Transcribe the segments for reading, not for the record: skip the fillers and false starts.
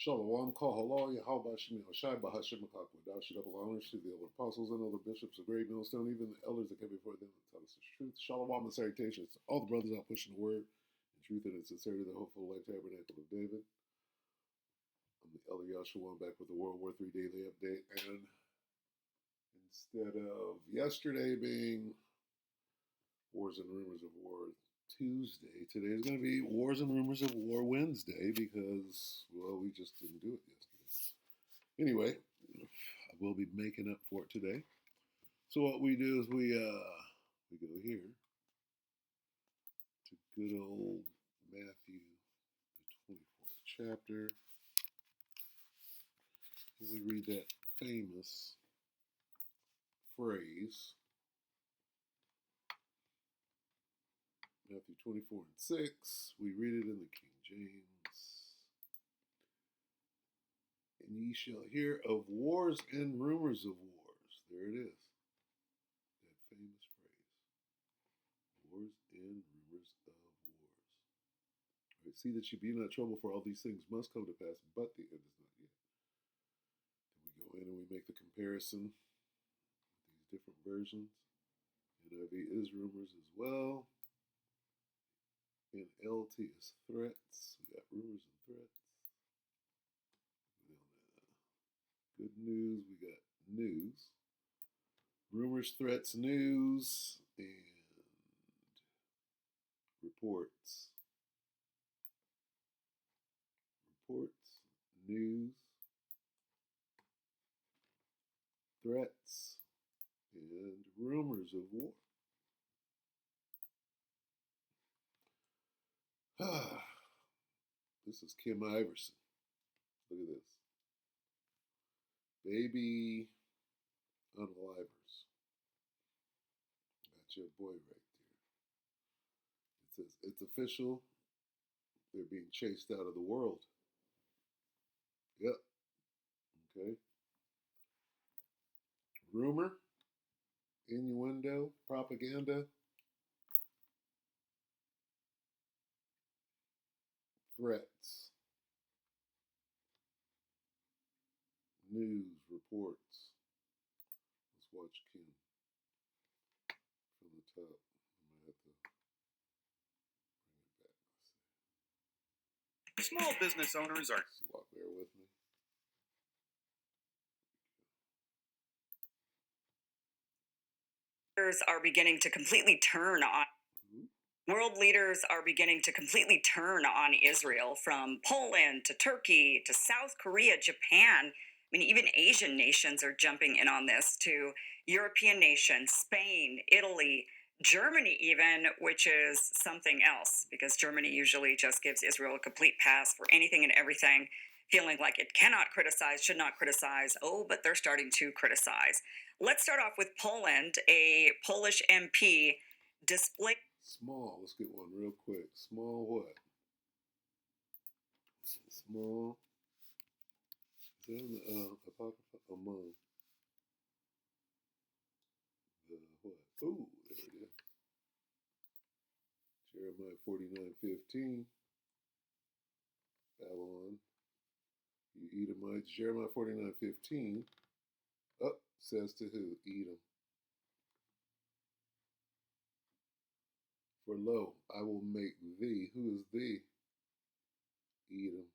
Shalom, Kahala, Yahweh Shemi, Hoshai, Bahashim, Dashi, double honors to the elder apostles and other bishops of Great Millstone, even the elders that came before them and taught us the truth. Shalom and salutations to all the brothers out pushing the word in truth and in sincerity, the hopeful light tabernacle of David. I'm the elder Yahshua, back with the WW3 Daily update. And instead of yesterday being Wars and Rumors of War Tuesday, today is going to be Wars and Rumors of War Wednesday because, well, we just didn't do it yesterday. Anyway, I will be making up for it today. So what we do is we go here to good old Matthew, the 24th chapter, and we read that famous phrase, Matthew 24 and 6. We read it in the King James. And ye shall hear of wars and rumors of wars. There it is. That famous phrase. Wars and rumors of wars. Right, see that ye be not troubled, for all these things must come to pass, but the end is not yet. Then we go in and we make the comparison with these different versions. NIV is rumors as well. And LT is threats. We got rumors and threats. Good news, we got news. Rumors, threats, news, and reports. Reports, news, threats, and rumors of war. This is Kim Iverson. Look at this. Baby unalivers. Got your boy right there. It says, it's official. They're being chased out of the world. Yep. Okay. Rumor, innuendo, propaganda, threats, news, reports. Let's watch Kim from the top. I might have to bring it back. Small business owners are. Bear with me. Are beginning to completely turn on. World leaders are beginning to completely turn on Israel, from Poland to Turkey to South Korea, Japan. I mean, even Asian nations are jumping in on this, to European nations, Spain, Italy, Germany even, which is something else, because Germany usually just gives Israel a complete pass for anything and everything, feeling like it cannot criticize, should not criticize. Oh, but they're starting to criticize. Let's start off with Poland. A Polish MP displayed. Small. Let's get one real quick. Small what? Small. Is that in the Apocrypha? Among the what? Ooh, there it is. Jeremiah 49:15. Babylon. You Edomites. Jeremiah 49:15. Up says to who? Edom. For lo, I will make thee. Who is thee? Edom.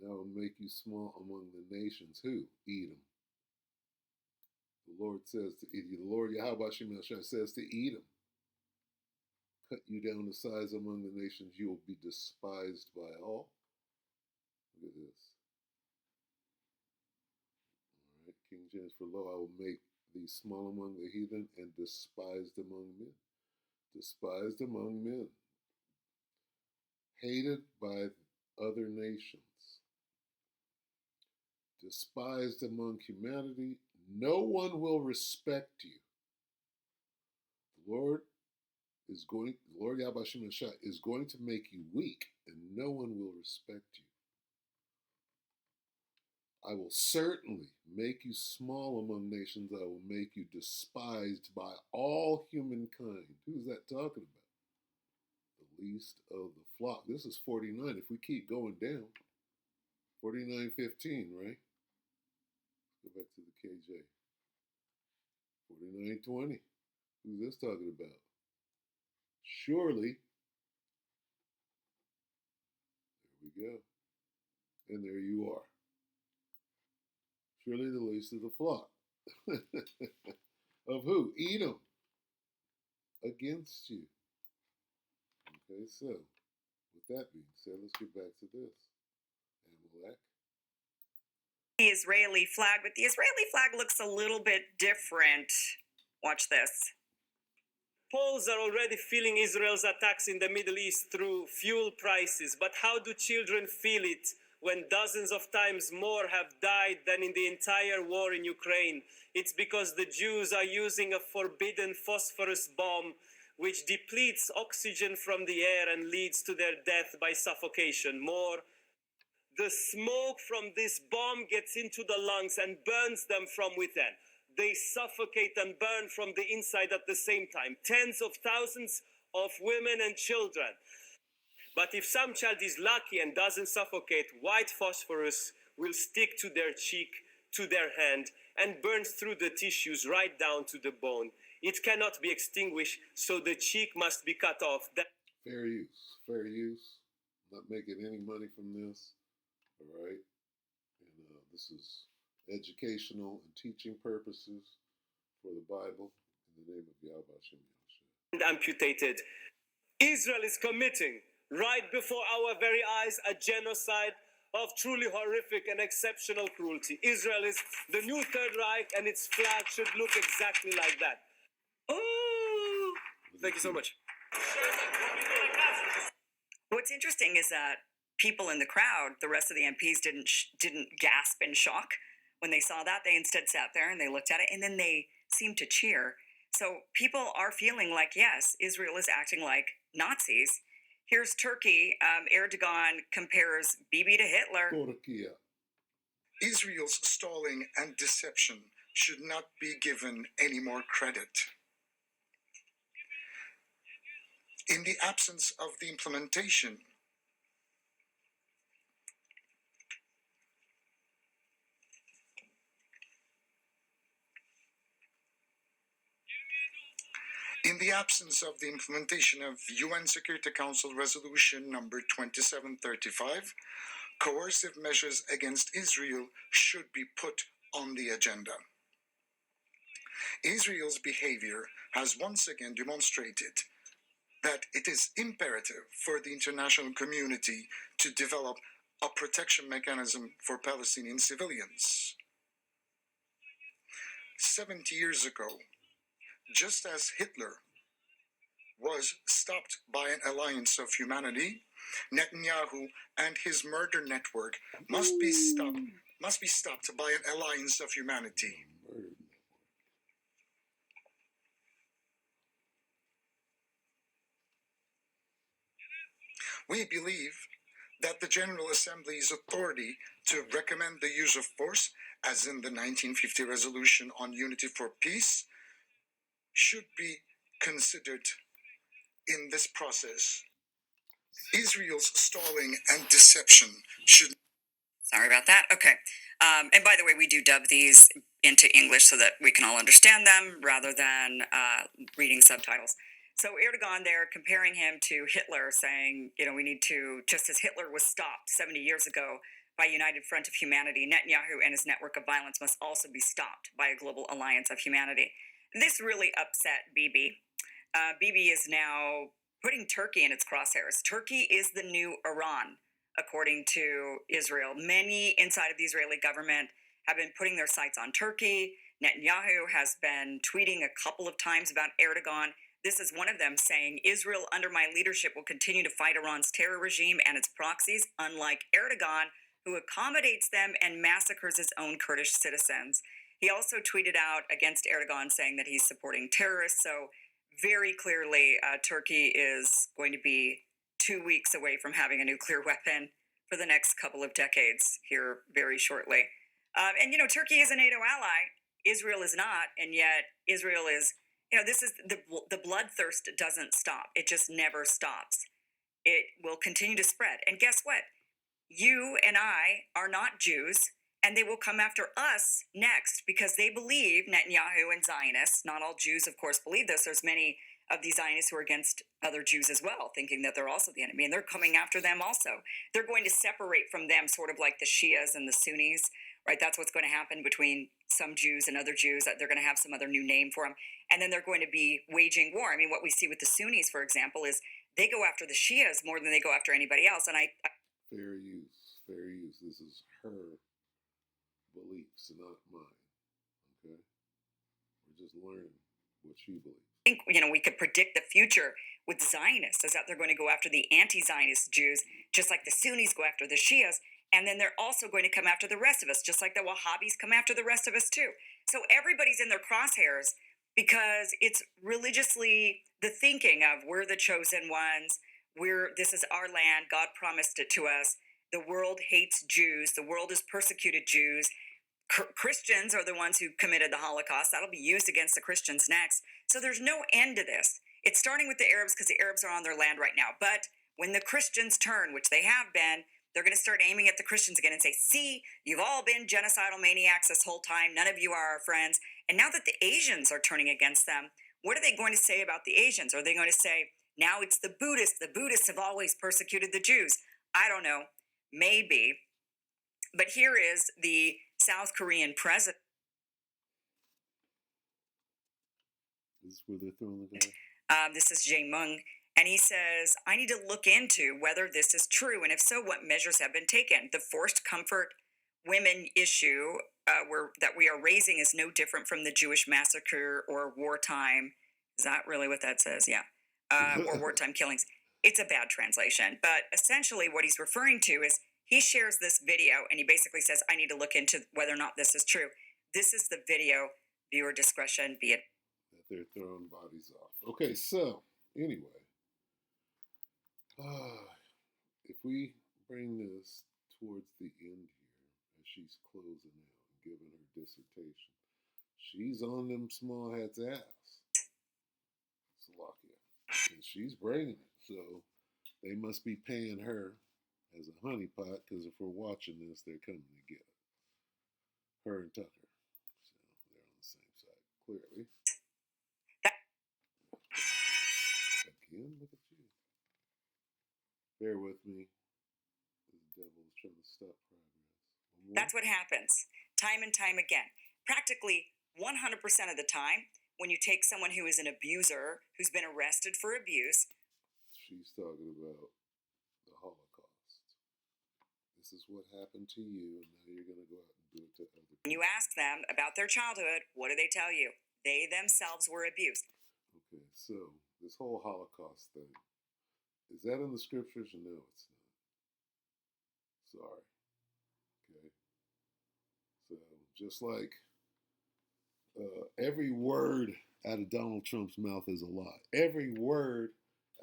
Now I will make you small among the nations. Who? Edom. The Lord says to Edom. The Lord Yahweh says to Edom, cut you down to size among the nations. You will be despised by all. Look at this. All right, King James, for lo, I will make thee small among the heathen and despised among men. Despised among men. Hated by other nations. Despised among humanity. No one will respect you. The Lord Yahweh is going to make you weak, and no one will respect you. I will certainly make you small among nations. I will make you despised by all humankind. Who's that talking about? least of the flock. This is 49. If we keep going down, 49:15, right? Go back to the KJ. 49:20. Who's this talking about? Surely, there we go. And there you are. Surely the least of the flock. Of who? Edom. Against you. Okay, so with that being said, let's get back to this. Amalek. The Israeli flag, but the Israeli flag looks a little bit different. Watch this. Poles are already feeling Israel's attacks in the Middle East through fuel prices, but how do children feel it when dozens of times more have died than in the entire war in Ukraine? It's because the Jews are using a forbidden phosphorus bomb which depletes oxygen from the air and leads to their death by suffocation. More, the smoke from this bomb gets into the lungs and burns them from within. They suffocate and burn from the inside at the same time. Tens of thousands of women and children. But if some child is lucky and doesn't suffocate, white phosphorus will stick to their cheek, to their hand, and burns through the tissues right down to the bone. It cannot be extinguished, so the cheek must be cut off. Fair use. Fair use. Not making any money from this. All right. And this is educational and teaching purposes for the Bible in the name of Yahweh Shem Yahshua. And amputated. Israel is committing, right before our very eyes, a genocide of truly horrific and exceptional cruelty. Israel is the new Third Reich, and its flag should look exactly like that. Oh, thank you so much. What's interesting is that people in the crowd, the rest of the MPs, didn't gasp in shock when they saw that. They instead sat there and they looked at it, and then they seemed to cheer. So people are feeling like, yes, Israel is acting like Nazis. Here's Turkey. Erdogan compares Bibi to Hitler. Turkey. Israel's stalling and deception should not be given any more credit. In the absence of the implementation of UN Security Council Resolution number 2735, coercive measures against Israel should be put on the agenda. Israel's behavior has once again demonstrated that it is imperative for the international community to develop a protection mechanism for Palestinian civilians. 70 years ago, just as Hitler was stopped by an alliance of humanity, Netanyahu and his murder network must be stopped by an alliance of humanity. We believe that the General Assembly's authority to recommend the use of force, as in the 1950 Resolution on Unity for Peace, should be considered in this process. Israel's stalling and deception should... Sorry about that. Okay. And by the way, we do dub these into English so that we can all understand them rather than reading subtitles. So Erdogan there comparing him to Hitler, saying, we need to, just as Hitler was stopped 70 years ago by United Front of Humanity, Netanyahu and his network of violence must also be stopped by a global alliance of humanity. This really upset Bibi. Bibi is now putting Turkey in its crosshairs. Turkey is the new Iran, according to Israel. Many inside of the Israeli government have been putting their sights on Turkey. Netanyahu has been tweeting a couple of times about Erdogan. This is one of them saying, Israel under my leadership will continue to fight Iran's terror regime and its proxies, unlike Erdogan, who accommodates them and massacres his own Kurdish citizens. He also tweeted out against Erdogan saying that he's supporting terrorists. So very clearly, Turkey is going to be 2 weeks away from having a nuclear weapon for the next couple of decades here very shortly. And Turkey is a NATO ally. Israel is not. And yet Israel is, this is the bloodthirst doesn't stop. It just never stops. it will continue to spread. And guess what? You and I are not Jews, and they will come after us next because they believe, Netanyahu and Zionists, not all Jews, of course, believe this. There's many of these Zionists who are against other Jews as well, thinking that they're also the enemy, and they're coming after them also. They're going to separate from them, sort of like the Shias and the Sunnis, right? That's what's going to happen between some Jews and other Jews. They're going to have some other new name for them, and then they're going to be waging war. I mean, what we see with the Sunnis, for example, is they go after the Shias more than they go after anybody else. And Fair use, fair use. This is her beliefs, not mine. Okay, we're just learning what she believes. think, we could predict the future with Zionists is that they're going to go after the anti-Zionist Jews, just like the Sunnis go after the Shias, and then they're also going to come after the rest of us, just like the Wahhabis come after the rest of us too. So everybody's in their crosshairs because it's religiously the thinking of we're the chosen ones, this is our land, God promised it to us. The world hates Jews, the world has persecuted Jews. Christians are the ones who committed the Holocaust. That'll be used against the Christians next. So there's no end to this. It's starting with the Arabs because the Arabs are on their land right now. But when the Christians turn, which they have been, they're going to start aiming at the Christians again and say, see, you've all been genocidal maniacs this whole time. None of you are our friends. And now that the Asians are turning against them, what are they going to say about the Asians? Are they going to say, now it's the Buddhists? The Buddhists have always persecuted the Jews. I don't know. Maybe. But here is the South Korean president. This is where they're throwing the guy. This is Jae Mung, and he says, I need to look into whether this is true, and if so, what measures have been taken. The forced comfort women issue that we are raising is no different from the Jewish massacre or wartime. Is that really what that says? Yeah. Or wartime killings. It's a bad translation, but essentially what he's referring to is he shares this video, and he basically says, I need to look into whether or not this is true. This is the video. Viewer discretion be it. That they're throwing bodies off. Okay, so anyway, if we bring this towards the end here, as she's closing out and giving her dissertation, she's on them small hats' ass. Slovakia. And she's bringing it, so they must be paying her as a honeypot, because if we're watching this, they're coming to get it. Her and Tucker. So they're on the same side, clearly. Again, look at you. Bear with me. The devil is trying to stop progress. That's what happens time and time again. Practically 100% of the time, when you take someone who is an abuser, who's been arrested for abuse. She's talking about the Holocaust. This is what happened to you, and now you're going to go out and do it to other people. When you ask them about their childhood, what do they tell you? They themselves were abused. Okay, so this whole Holocaust thing, is that in the scriptures? No, it's not. Sorry. Okay. So just like every word out of Donald Trump's mouth is a lie. Every word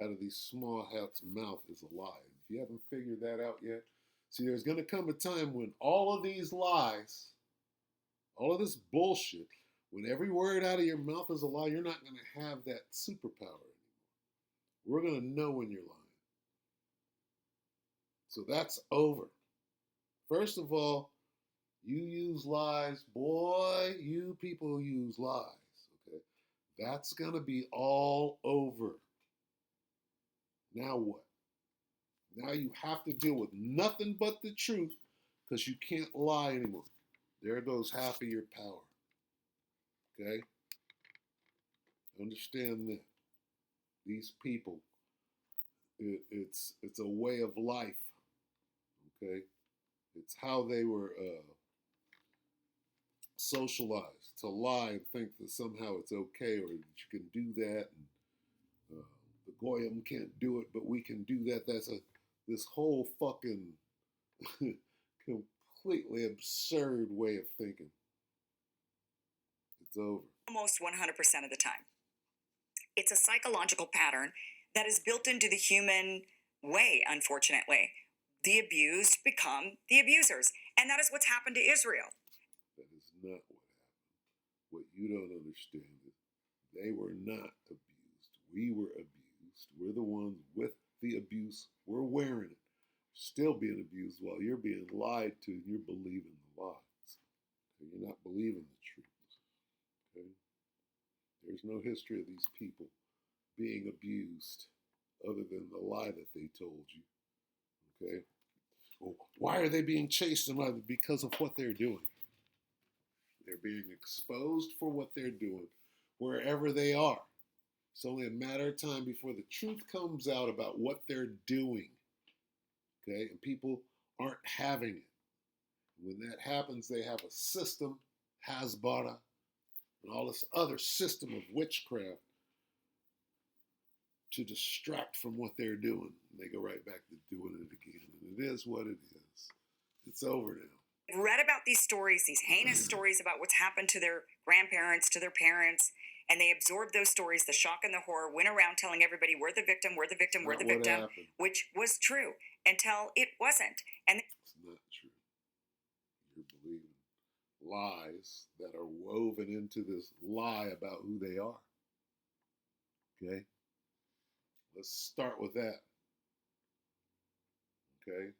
out of these small hats' mouth is a lie. If you haven't figured that out yet, see, there's going to come a time when all of these lies, all of this bullshit, when every word out of your mouth is a lie, you're not going to have that superpower anymore. We're going to know when you're lying. So that's over. First of all, you use lies. Boy, you people use lies. Okay? That's going to be all over. Now what? Now you have to deal with nothing but the truth because you can't lie anymore. There goes half of your power. Okay? Understand that. These people, it's a way of life. Okay? It's how they were socialized to lie and think that somehow it's okay or that you can do that. And the Goyim can't do it, but we can do that. That's this whole fucking completely absurd way of thinking. It's over. Almost 100% of the time. It's a psychological pattern that is built into the human way, unfortunately. The abused become the abusers. And that is what's happened to Israel. That is not what happened. What you don't understand is they were not abused. We were abused. We're the ones with the abuse. We're wearing it. Still being abused while you're being lied to and you're believing the lies. You're not believing the truth. Okay? There's no history of these people being abused other than the lie that they told you. Okay? Well, why are they being chased? Because of what they're doing. They're being exposed for what they're doing wherever they are. It's only a matter of time before the truth comes out about what they're doing. Okay? And people aren't having it. When that happens, they have a system, Hasbara, and all this other system of witchcraft to distract from what they're doing. And they go right back to doing it again. And it is what it is. It's over now. Read about these stories, these heinous stories about what's happened to their grandparents, to their parents, and they absorbed those stories, the shock and the horror, went around telling everybody, we're the victim, we're the victim, we're the victim, which was true until it wasn't. And it's not true. You're believing lies that are woven into this lie about who they are. Okay? Let's start with that. Okay?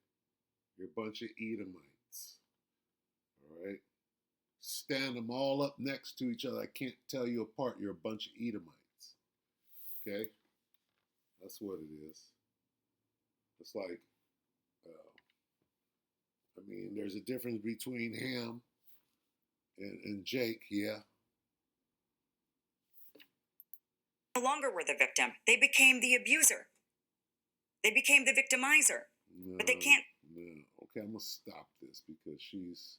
You're a bunch of Edomites. All right? Stand them all up next to each other. I can't tell you apart. You're a bunch of Edomites. Okay? That's what it is. It's like, there's a difference between Ham and Jake, yeah. No longer were the victim. They became the abuser. They became the victimizer. No, but they can't. No. Okay, I'm going to stop this because she's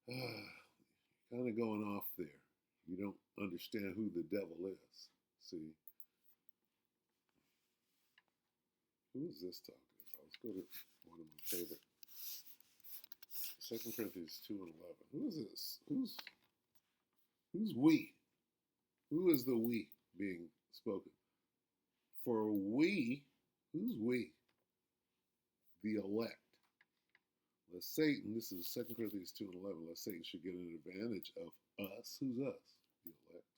kind of going off there. You don't understand who the devil is. See? Who is this talking about? Let's go to one of my favorite. 2 Corinthians 2 and 11. Who is this? Who's we? Who is the we being spoken? For we, who's we? The elect. Lest Satan, this is 2 Corinthians 2 and 11, lest Satan should get an advantage of us. Who's us? The elect.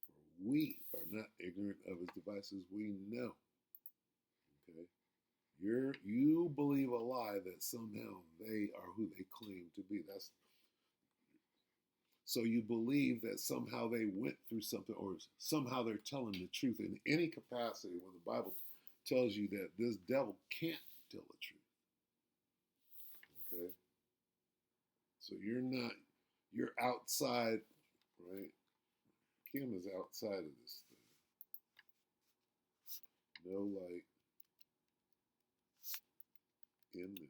For we are not ignorant of his devices. We know. Okay? You believe a lie that somehow they are who they claim to be. So you believe that somehow they went through something, or somehow they're telling the truth in any capacity when the Bible tells you that this devil can't tell the truth. Okay? So you're outside, right? Kim is outside of this thing. No light in them.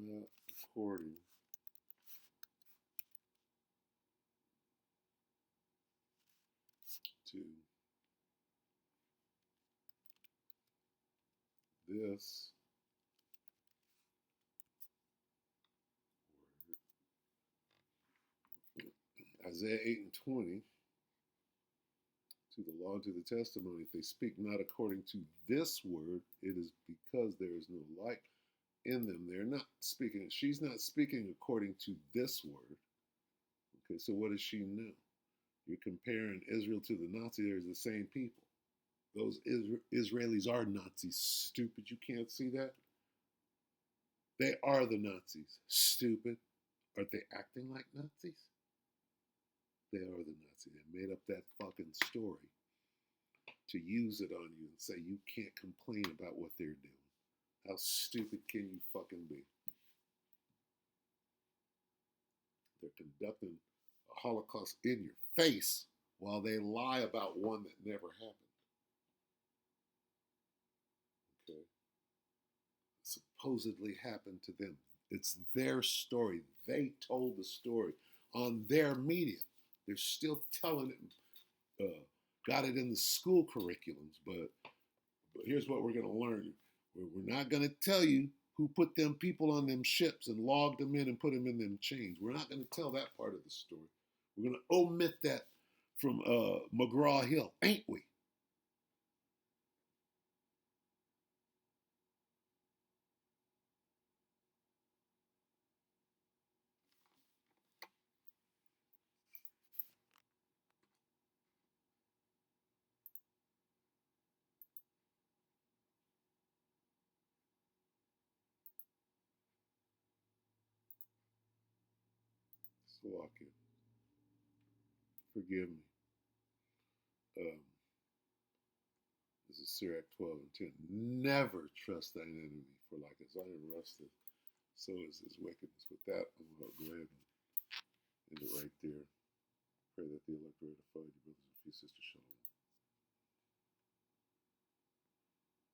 Not according to this word. Isaiah 8 and 20. To the law and to the testimony, if they speak not according to this word, it is because there is no light in them. They're not speaking. She's not speaking according to this word. Okay, so what does she know? You're comparing Israel to the Nazis. They're the same people. Those Israelis are Nazis. Stupid. You can't see that? They are the Nazis. Stupid. Aren't they acting like Nazis? They are the Nazis. They made up that fucking story to use it on you and say you can't complain about what they're doing. How stupid can you fucking be? They're conducting a Holocaust in your face while they lie about one that never happened. Okay? Supposedly happened to them. It's their story. They told the story on their media. They're still telling it, got it in the school curriculums, but here's what we're going to learn. We're not going to tell you who put them people on them ships and logged them in and put them in them chains. We're not going to tell that part of the story. We're going to omit that from McGraw-Hill, ain't we? Salakia. Forgive me. This is Sirach 12 and 10. Never trust thine enemy, for like as iron rusted, so is his wickedness. With that, I'm going to go ahead and end it right there. Pray that the elect are edified, your brothers and sisters. Shalom.